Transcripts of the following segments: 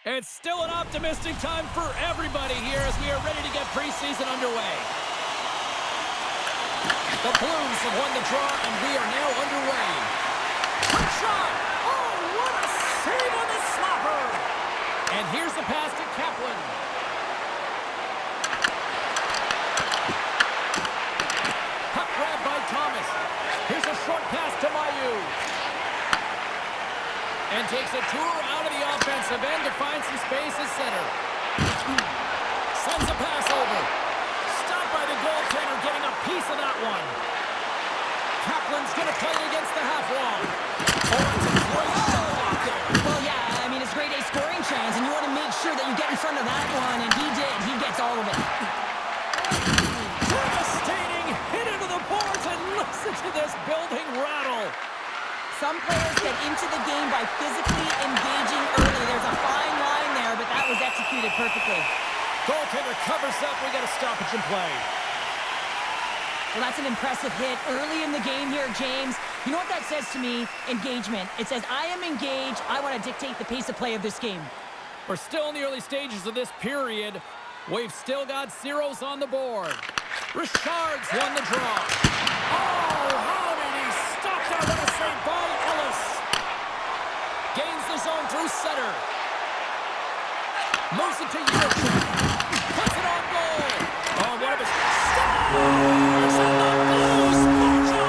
It's still an optimistic time for everybody here as we are ready to get preseason underway. The Blues have won the draw, and we are now underway. Quick shot! Oh, what a save on the slapper! And here's the pass to Kaplan. Puck grabbed by Thomas. Here's a short pass to Mayu. And takes a tour out of the offensive end to find some space at center. Sends a pass over. Stopped by the goaltender, getting a piece of that one. Kaplan's going to play it against the half wall. Oh, it's a great shot out there. Well, yeah, I mean, it's grade A scoring chance, and you want to make sure that you get in front of that one, and he did. He gets all of it. Devastating hit into the boards, and listen to this building rattle. Some players get into the game by physically engaging early. There's a fine line there, but that was executed perfectly. Goaltender covers up. We got a stoppage in play. Well, that's an impressive hit early in the game here, James. You know what that says to me? Engagement. It says, I am engaged. I want to dictate the pace of play of this game. We're still in the early stages of this period. We've still got zeros on the board. Richard's won the draw. Oh, how did he stop that? What a save by Ellis. Gains the zone through center. Moves it to Yurchuk. Puts it on goal. Oh, what a mistake. Stars and the Blues march on.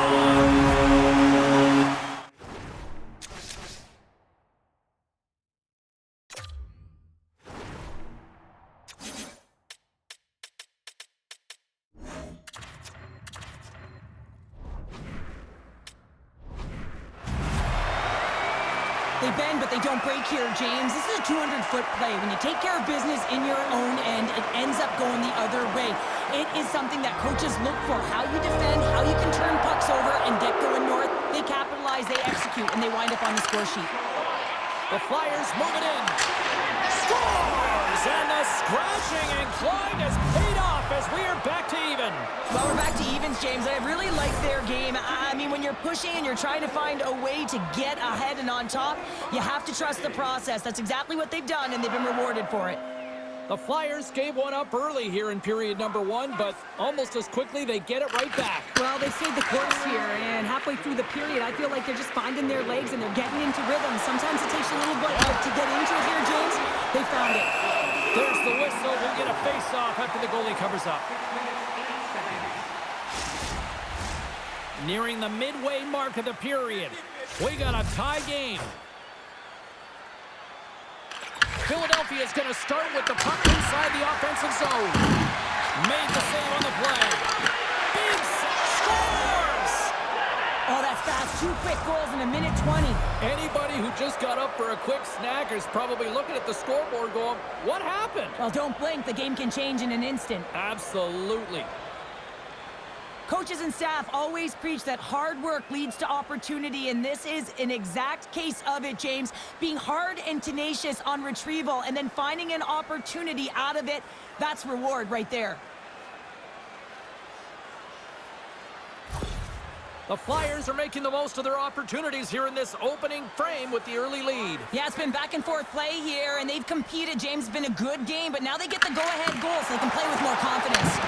They bend, but they don't break here, James. This is a 200-foot play. When you take care of business in your own end, it ends up going the other way. It is something that coaches look for. How you defend, how you can turn pucks over and get going north. They capitalize, they execute, and they wind up on the score sheet. The Flyers move it in. Scores! And the scratching and clawing has paid off as we are back to even. Well, we're back to evens, James. I really like their game. I mean, when you're pushing and you're trying to find a way to get ahead and on top, you have to trust the process. That's exactly what they've done, and they've been rewarded for it. The Flyers gave one up early here in period number 1, but almost as quickly they get it right back. Well, they stayed the course here, and halfway through the period, I feel like they're just finding their legs and they're getting into rhythm. Sometimes it takes a little bit to get into it here, James. They found it. There's the whistle. We'll get a face-off after the goalie covers up. Nearing the midway mark of the period. We got a tie game. Philadelphia is going to start with the puck inside the offensive zone. Made the save on the play. Biggs scores! Oh, that's fast. 2 quick goals in a minute 20. Anybody who just got up for a quick snack is probably looking at the scoreboard going, what happened? Well, don't blink. The game can change in an instant. Absolutely. Coaches and staff always preach that hard work leads to opportunity, and this is an exact case of it, James. Being hard and tenacious on retrieval and then finding an opportunity out of it, that's reward right there. The Flyers are making the most of their opportunities here in this opening frame with the early lead. Yeah, it's been back and forth play here, and they've competed. James, it's been a good game, but now they get the go-ahead goal so they can play with more confidence.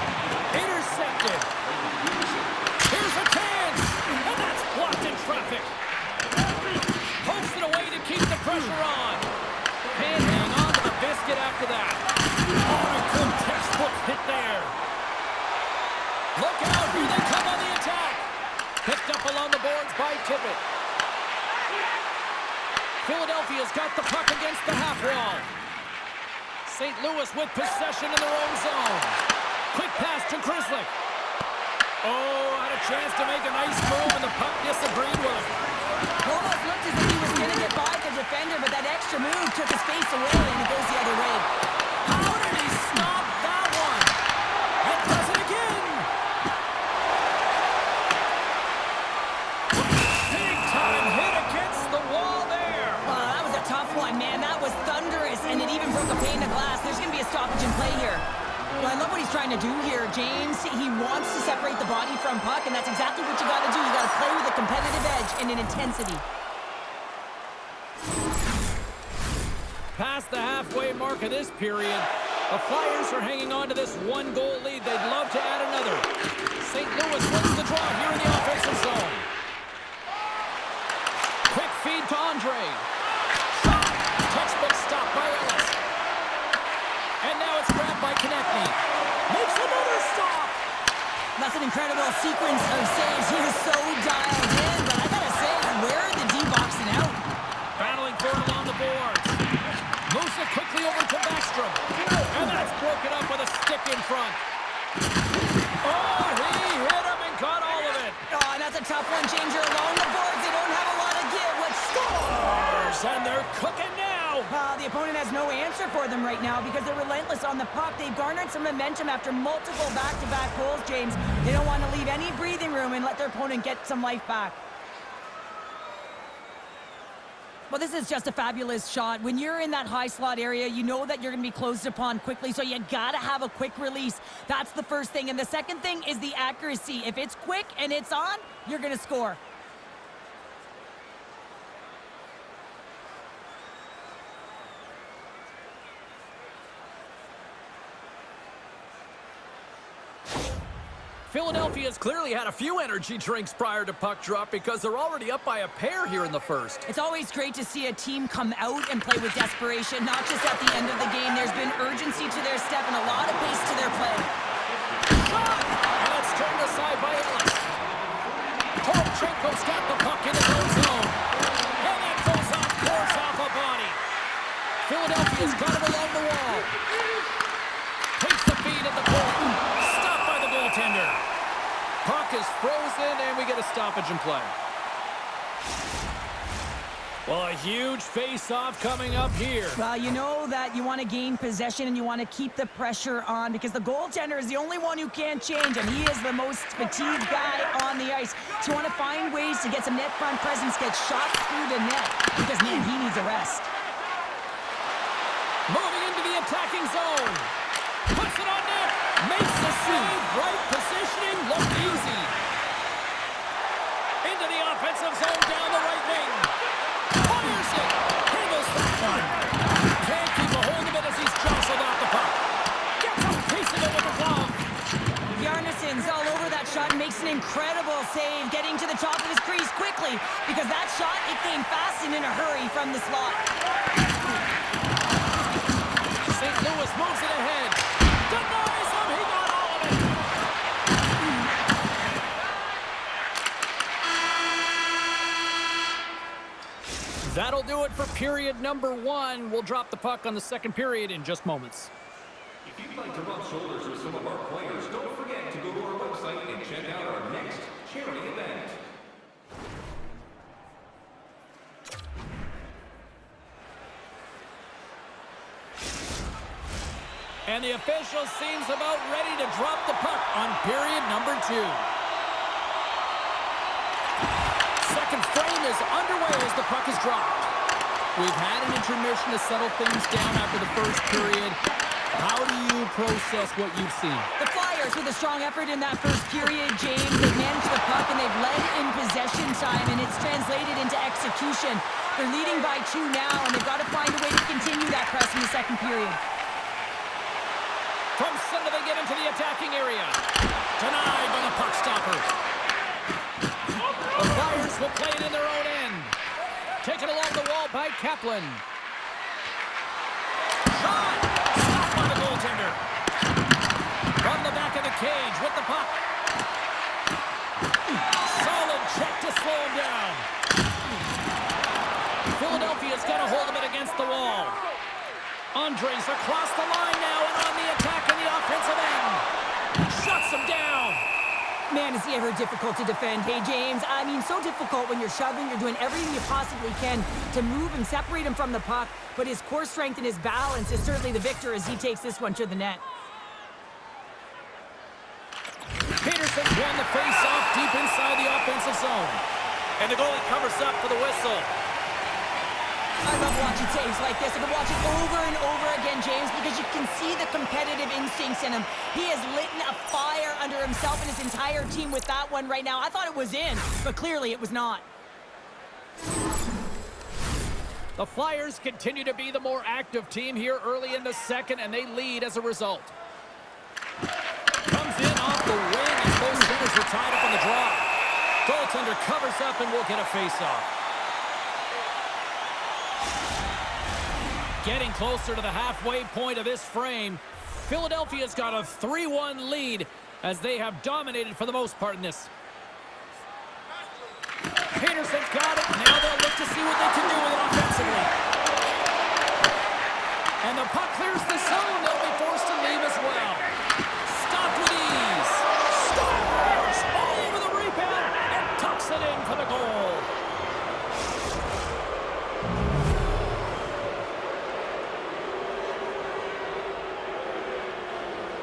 Intercepted. Here's a chance, and that's blocked in traffic. Pokes it away to keep the pressure on. Can't hang on to the biscuit after that. Oh, a good textbook hit there. Look out, here they come on the attack. Picked up along the boards by Tippett. Philadelphia's got the puck against the half wall. St. Louis with possession in their own zone. Quick pass to Grizzly. Oh, had a chance to make a nice move, and the puck disagreed with him. Almost looked as if he was going to get by the defender, but that extra move took his space away, and it goes the other way. How did he stop that one? And does it again. Big time hit against the wall there. That was a tough one, man. That was thunderous, and it even broke a pane of glass. There's going to be a stoppage in play here. Well, I love what he's trying to do here, James. He wants to separate the body from puck, and that's exactly what you got to do. You got to play with a competitive edge and an intensity. past the halfway mark of this period. The Flyers are hanging on to this one-goal lead. They'd love to add another. St. Louis wins the draw here in the offensive zone. Quick feed to Andre. Shot. Textbook stop by Ellis. And now it's grabbed by Konechny. Makes another stop. That's an incredible sequence of saves. He is so dialed in, but I gotta say, where are the D-boxing out? Battling for it along the boards. Moves it quickly over to Backstrom. And that's broken up with a stick in front. Oh, he hit him and caught all of it. Oh, and that's a tough one, James. You're along the boards. They don't have a lot of give. What scores? And they're cooking now. The opponent has no answer for them right now because they're relentless on the puck. They've garnered some momentum after multiple back-to-back goals, James. They don't want to leave any breathing room and let their opponent get some life back. Well, this is just a fabulous shot. When you're in that high slot area, you know that you're going to be closed upon quickly, so you got to have a quick release. That's the first thing. And the second thing is the accuracy. If it's quick and it's on, you're going to score. Philadelphia's clearly had a few energy drinks prior to puck drop because they're already up by a pair here in the first. It's always great to see a team come out and play with desperation, not just at the end of the game. There's been urgency to their step and a lot of pace to their play. Shot! And it's turned aside by Ellis. Toropchenko's got the puck in his own zone. And that goes off course off a body. Philadelphia's got it along the wall. Takes the feed at the point. Stopped by the goaltender. Puck is frozen, and we get a stoppage in play. Well, a huge face-off coming up here. Well, you know that you want to gain possession and you want to keep the pressure on because the goaltender is the only one who can't change, and he is the most fatigued guy on the ice. So you want to find ways to get some net front presence, get shots through the net because, man, he needs a rest. Moving into the attacking zone. Puts it on net. Makes the save. Right positioning. Looked easy. Into the offensive zone down the right wing. Fires it. Handles that one. Can't keep a hold of it as he's jostled off the puck. Gets a piece of it with the glove. Yarnisson's all over that shot and makes an incredible save, getting to the top of his crease quickly because that shot, it came fast and in a hurry from the slot. St. Louis moves it ahead. Denies him. He got all of it. That'll do it for period number 1. We'll drop the puck on the second period in just moments. If you'd like to rub shoulders with some of our players, don't forget to go to our website and check out our next charity event. And the official seems about ready to drop the puck on period number 2. Second frame is underway as the puck is dropped. We've had an intermission to settle things down after the first period. How do you process what you've seen? The Flyers with a strong effort in that first period, James. They've managed the puck and they've led in possession time, and it's translated into execution. They're leading by 2 now, and they've got to find a way to continue that press in the second period. From center they get into the attacking area. Denied by the puck stopper. The Flyers will play it in their own end. Taken along the wall by Kaplan. Shot! Stopped by the goaltender. From the back of the cage with the puck. Solid check to slow him down. Philadelphia's got a hold of it against the wall. Andres across the line now and on the attack in the offensive end. Shuts him down. Man, is he ever difficult to defend. Hey, James, I mean, so difficult when you're shoving, you're doing everything you possibly can to move and separate him from the puck, but his core strength and his balance is certainly the victor as he takes this one to the net. Peterson won the face-off deep inside the offensive zone. And the goalie covers up for the whistle. I love watching saves like this. I can watch it over and over again, James, because you can see the competitive instincts in him. He has lit a fire under himself and his entire team with that one right now. I thought it was in, but clearly it was not. The Flyers continue to be the more active team here early in the second, and they lead as a result. Comes in off the wing as both centers are tied up on the draw. Goaltender covers up and will get a face-off. Getting closer to the halfway point of this frame, Philadelphia's got a 3-1 lead as they have dominated for the most part in this. Peterson's got it. Now they'll look to see what they can do with it offensively. And the puck clears the zone. They'll be forced to leave as well. Stopped with ease. Scores! All over the rebound and tucks it in for the goal.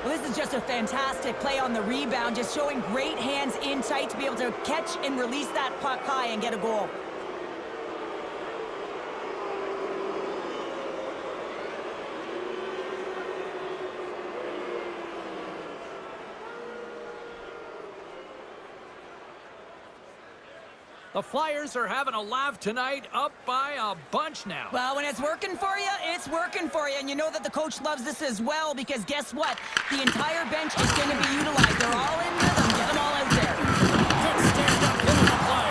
Well, this is just a fantastic play on the rebound, just showing great hands in tight to be able to catch and release that puck high and get a goal. The Flyers are having a laugh tonight, up by a bunch now. Well, when it's working for you, it's working for you. And you know that the coach loves this as well because guess what? The entire bench is going to be utilized. They're all in rhythm. Get them all out there. Good stand-up middle of the play.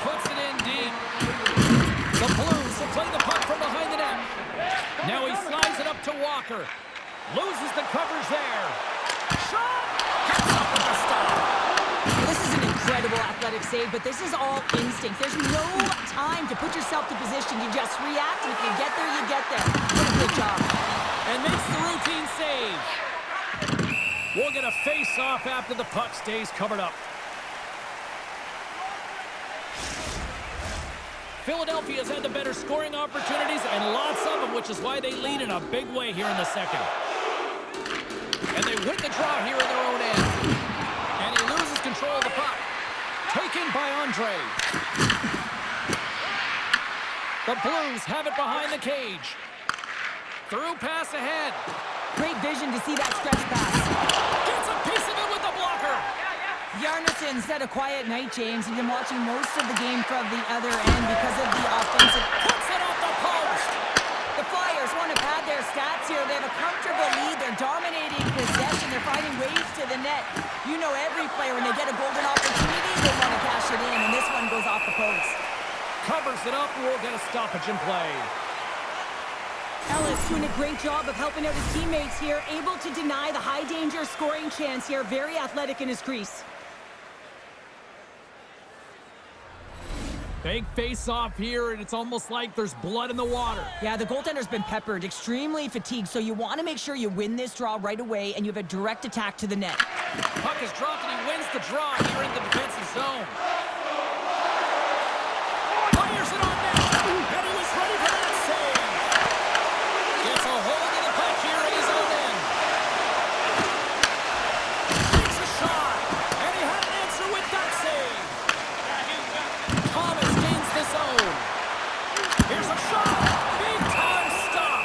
Puts it in deep. The Blues will play the puck from behind the net. Now he slides it up to Walker. Loses the coverage there. Shot! Comes up with the stop. This is an incredible athletic save, but this is all instinct. There's no time to put yourself to position. You just react, and if you get there, you get there. What a good job. And makes the routine save. We'll get a face-off after the puck stays covered up. Philadelphia's had the better scoring opportunities, and lots of them, which is why they lead in a big way here in the second. And they win the draw here in their own end. And he loses control of the puck. Taken by Andre. The Blues have it behind the cage. Through pass ahead. Great vision to see that stretch pass. Gets a piece of it with the blocker. Yarnisson's had a quiet night, James. He's been watching most of the game from the other end because of the offensive. Puts it off the post. The Flyers want to pad their stats here. They have a comfortable lead. They're dominating possession. They're finding ways to the net. You know every player, when they get a golden opportunity, they want to cash it in, and this one goes off the post. Covers it up, and we'll get a stoppage in play. Ellis doing a great job of helping out his teammates here, able to deny the high-danger scoring chance here. Very athletic in his crease. Big face-off here, and it's almost like there's blood in the water. Yeah, the goaltender's been peppered, extremely fatigued, so you want to make sure you win this draw right away, and you have a direct attack to the net. Puck is dropped, and he wins the draw here in the defensive zone. Fires it on net, and he was ready for that save. Gets a hold of the puck here in his own end. Takes a shot, and he had an answer with that save. Thomas gains the zone. Here's a shot. Big time stop.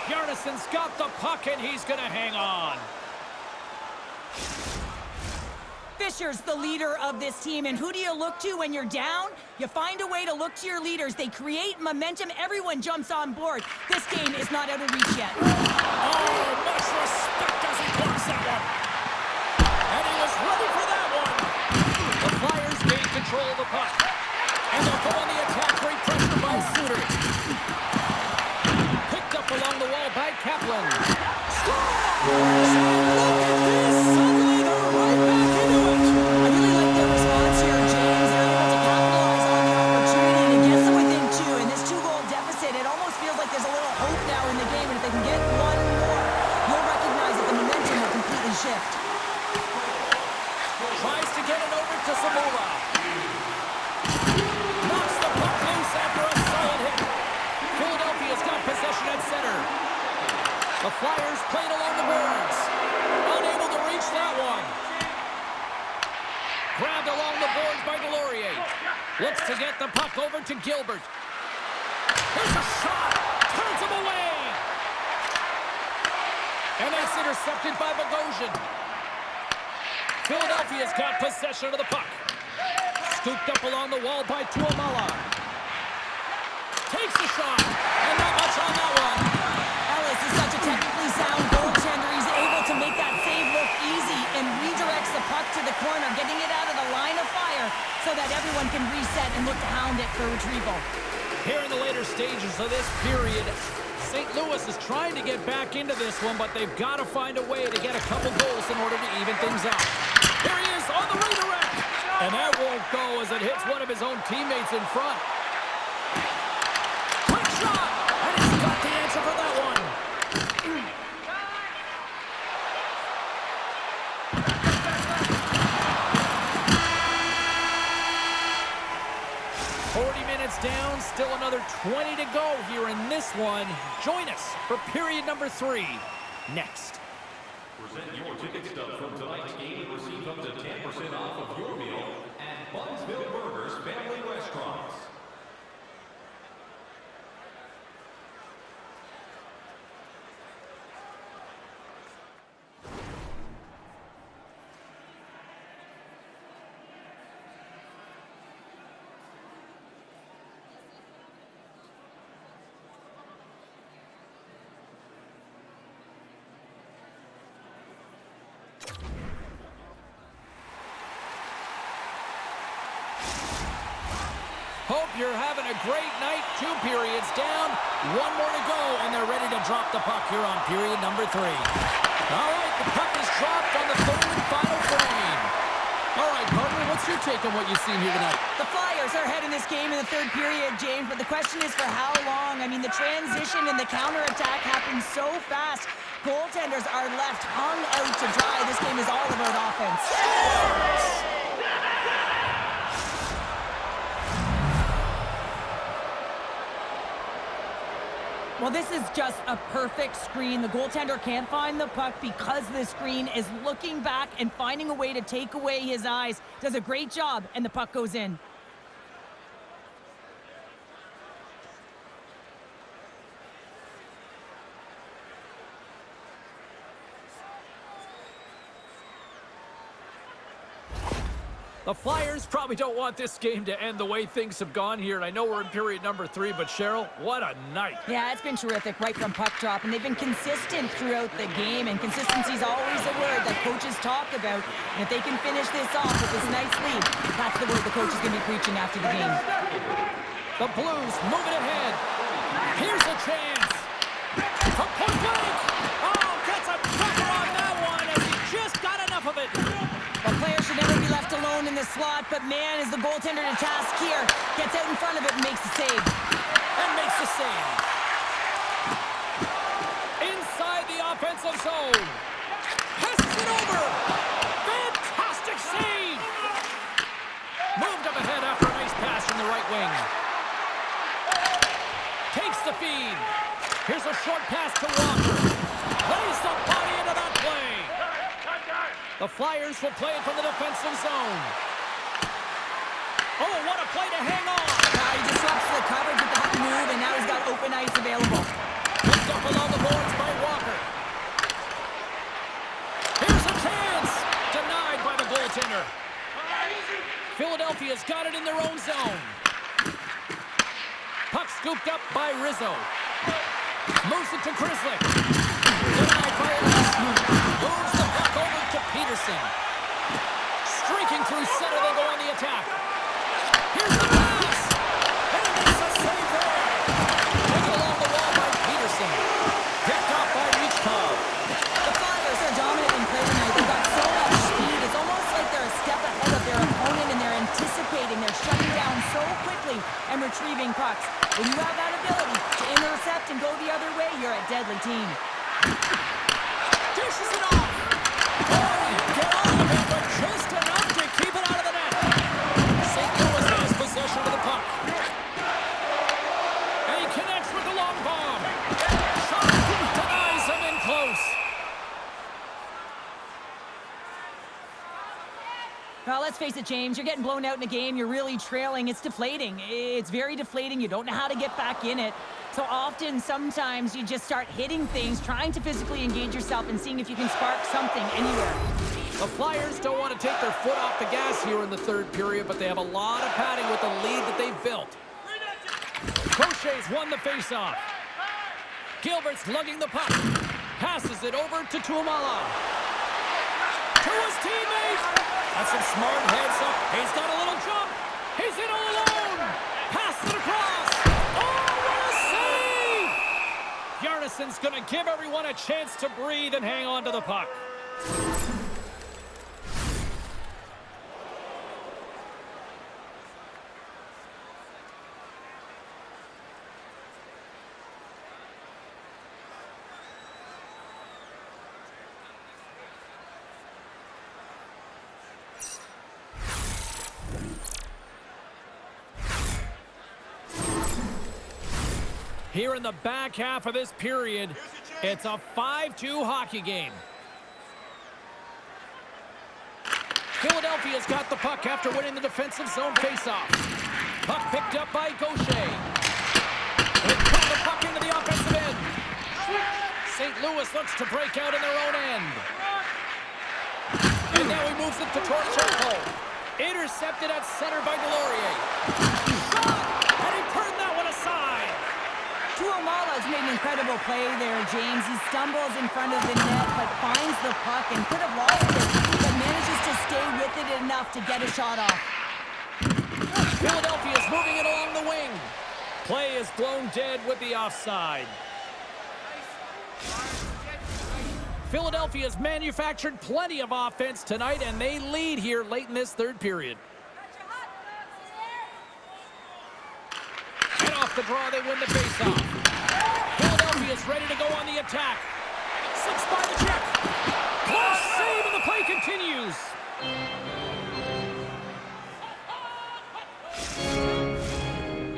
Yarnisson's got the puck, and he's going to hang on. Fisher's the leader of this team, and who do you look to when you're down? You find a way to look to your leaders. They create momentum. Everyone jumps on board. This game is not out of reach yet. Oh, much respect as he blocks that one. And he was ready for that one. The Flyers gain control of the puck. And they'll go on the attack. Great pressure by Suter. Picked up along the wall by Kaplan. Scores! Look at this. Suddenly they're right back into it. I really like their response here, James. They're able to capitalize on the opportunity and it gets them within two. And this two-goal deficit, it almost feels like there's a little hope now in the game. And if they can get one more, you'll recognize that the momentum will completely shift. Tries to get it over to Zamora. Knocks the puck loose after a solid hit. Philadelphia's got possession at center. The Flyers played along the boards. Unable to reach that one. Grabbed along the boards by Delorier. Looks to get the puck over to Gilbert. There's a shot. Turns him away. And that's intercepted by Bogosian. Philadelphia's got possession of the puck. Scooped up along the wall by Tuomala. takes a shot, and not much on that one. Ellis is such a technically sound goaltender. He's able to make that save look easy and redirects the puck to the corner, getting it out of the line of fire so that everyone can reset and look to hound it for retrieval. Here in the later stages of this period, St. Louis is trying to get back into this one, but they've got to find a way to get a couple goals in order to even things out. Here he is on the redirect, and that won't go as it hits one of his own teammates in front. Quick shot, and he's got the answer for that one. 40 minutes down, still another 20 to go here in this one. Join us for period number 3 next. Present your ticket stub from tonight's game and receive up to 10% off of your meal at Bunsville Burgers Family Restaurants. Hope you're having a great night. 2 periods down, 1 more to go, and they're ready to drop the puck here on period number 3. All right, the puck is dropped on the 3rd and final frame. All right, partner, what's your take on what you've seen here tonight? The Flyers are ahead in this game in the 3rd period, James, but the question is for how long? I mean, the transition and the counterattack happen so fast. Goaltenders are left hung out to dry. This game is all about offense. Well, this is just a perfect screen. The goaltender can't find the puck because the screen is looking back and finding a way to take away his eyes. Does a great job, and the puck goes in. The Flyers probably don't want this game to end the way things have gone here. And I know we're in period number 3, but Cheryl, what a night. Yeah, it's been terrific right from puck drop, and they've been consistent throughout the game, and consistency is always a word that coaches talk about. And if they can finish this off with this nice lead, that's the word the coach is going to be preaching after the game. The Blues moving ahead. Here's a chance. From point blank. Oh, gets a cracker on that one as he just got enough of it. The player should never be left alone in the slot, but man, is the goaltender to task here. Gets out in front of it and makes the save. And makes the save. Inside the offensive zone. Passes it over. Fantastic save. Moved up ahead after a nice pass from the right wing. Takes the feed. Here's a short pass to Walker. Plays the body into that play. The Flyers will play it from the defensive zone. Oh, what a play to hang on. He disrupts the coverage with that move, and now he's got open ice available. Picked up along the boards by Walker. Here's a chance. Denied by the goaltender. Philadelphia's got it in their own zone. Puck scooped up by Rizzo. Moves it to Grizzly. Denied by Ellis. Moves the puck over to Peterson. Streaking through center, they go on the attack. Here's the pass. And it makes a save there. Taken along the wall by Peterson. Picked off by Reichkov. The Flyers are dominant in play tonight. They've got so much speed. It's almost like they're a step ahead of their opponent, and they're anticipating. They're shutting down so quickly and retrieving pucks. When you have that ability to intercept and go the other way, you're a deadly team. Dishes it off. Oh, you get on of it, but just enough to keep it out of the net. St. Louis has possession of the puck. And he connects with the long bomb. Shot denies him in close. Well, let's face it, James, you're getting blown out in a game. You're really trailing. It's deflating. It's very deflating. You don't know how to get back in it. So often, sometimes you just start hitting things, trying to physically engage yourself and seeing if you can spark something anywhere. The Flyers don't want to take their foot off the gas here in the 3rd period, but they have a lot of padding with the lead that they've built. Crochet Gaucher's won the faceoff. Gilbert's lugging the puck. Passes it over to Tuamala. To his teammate. That's some smart heads up. He's got a little jump. He's in all alone. Pass it across. Oh, what a save! Bjarnason's going to give everyone a chance to breathe and hang on to the puck. Here in the back half of this period, it's a 5-2 hockey game. Philadelphia's got the puck after winning the defensive zone faceoff. Puck picked up by Gaucher. They put the puck into the offensive end. St. Louis looks to break out in their own end. And now he moves it to Torcheco. Intercepted at center by Delorier. Shot! And he turned that one aside. Tuamala's made an incredible play there, James. He stumbles in front of the net, but finds the puck and could have lost it, but manages to stay with it enough to get a shot off. Philadelphia's moving it along the wing. Play is blown dead with the offside. Philadelphia's manufactured plenty of offense tonight, and they lead here late in this third period. And off the draw, they win the faceoff. Philadelphia's ready to go on the attack. Slips by the check. Close save, and the play continues.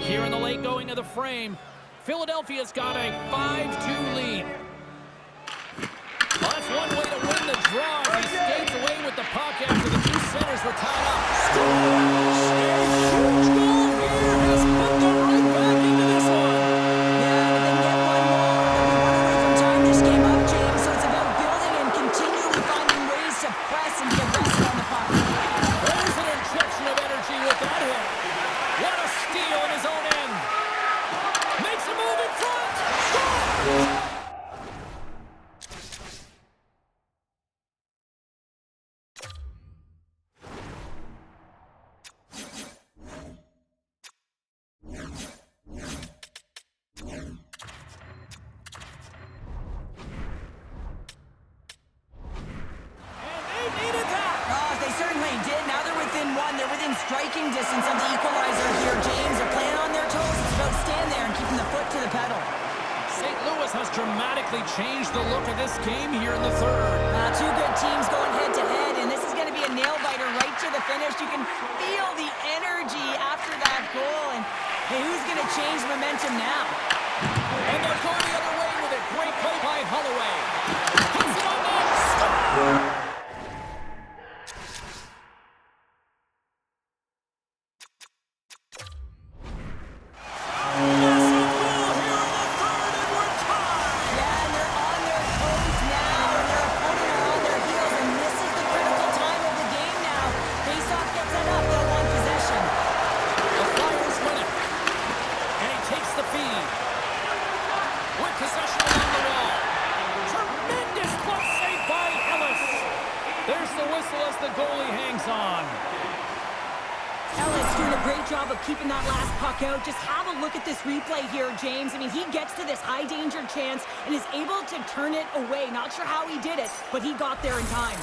Here in the late going of the frame, Philadelphia's got a 5-2 lead. Well, that's one way to win the draw as he skates away with the puck after the two centers were tied up. Scores! Huge goal here has put them right back into this one. Yeah, but then get one more. But we run away from tying this game up, James, so it's about building and continually finding ways to press and get rested on the puck. There's an injection of energy with that hit. What a steal in his own end. Makes a move in front. Scores! Striking distance of the equalizer here, James. They're playing on their toes. It's about staying there and keeping the foot to the pedal. St. Louis has dramatically changed the look of this game here in the third. Two good teams going head-to-head, and this is going to be a nail-biter right to the finish. You can feel the energy after that goal, and hey, who's going to change momentum now? And they're going the other way with it. Great play by Holloway. Puts it on net. Score! Keeping that last puck out. Just have a look at this replay here, James. I mean, he gets to this high-danger chance and is able to turn it away. Not sure how he did it, but he got there in time.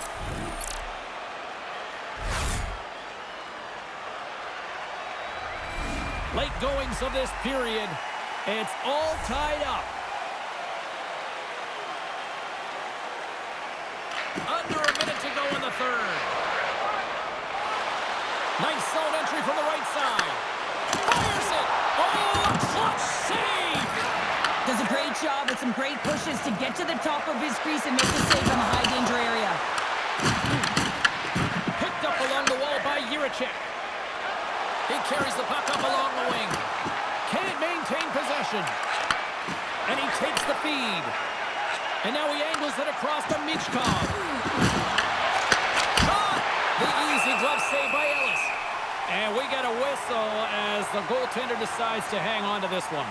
Late goings of this period. It's all tied up. Under a minute to go in the third. Nice zone entry from the right side. Fires it! Oh, clutch save! Does a great job with some great pushes to get to the top of his crease and make the save in the high-danger area. Picked up along the wall by Jiricek. He carries the puck up along the wing. Can't maintain possession. And he takes the feed. And now he angles it across to Michkov. Shot! The easy glove save by Ellis. And we get a whistle as the goaltender decides to hang on to this one.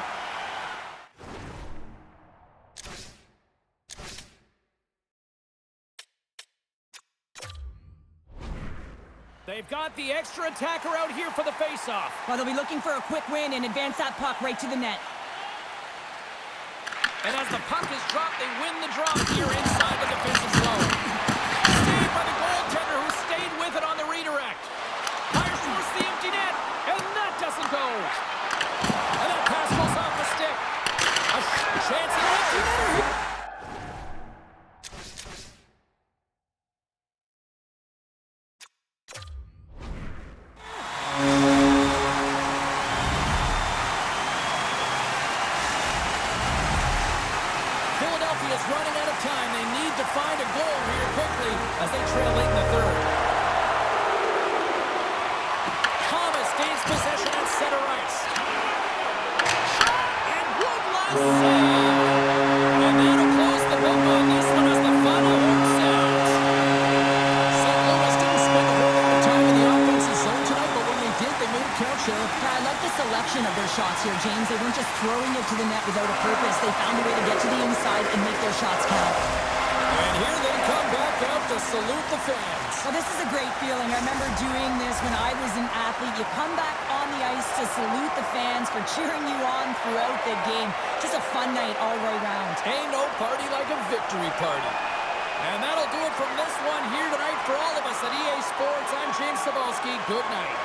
They've got the extra attacker out here for the faceoff. Well, they'll be looking for a quick win and advance that puck right to the net. And as the puck is dropped, they win the draw here inside the defensive zone. Saved by the goaltender who stayed with it on the redirect. Fires towards the empty net, and that doesn't go. And that pass goes off the stick. A chance at an empty netter here. Philadelphia's running out of time. They need to find a goal here quickly as they trail late in the third. Thomas gains possession at center ice. Shot and one last save. And that'll close the book on this one as the final horn sounds. St. Louis didn't spend a whole lot of time in the offensive zone tonight, but when they did, they made it count, Sheriff. I like the selection of their shots here, James. They weren't just throwing it to the net without a purpose. They found a way to get to the inside and make their shots count. And here they come back out to salute the fans. Well, this is a great feeling. I remember doing this when I was an athlete. You come back on the ice to salute the fans for cheering you on throughout the game. Just a fun night all the way around. Ain't no party like a victory party. And that'll do it from this one here tonight for all of us at EA Sports. I'm James Cebulski. Good night.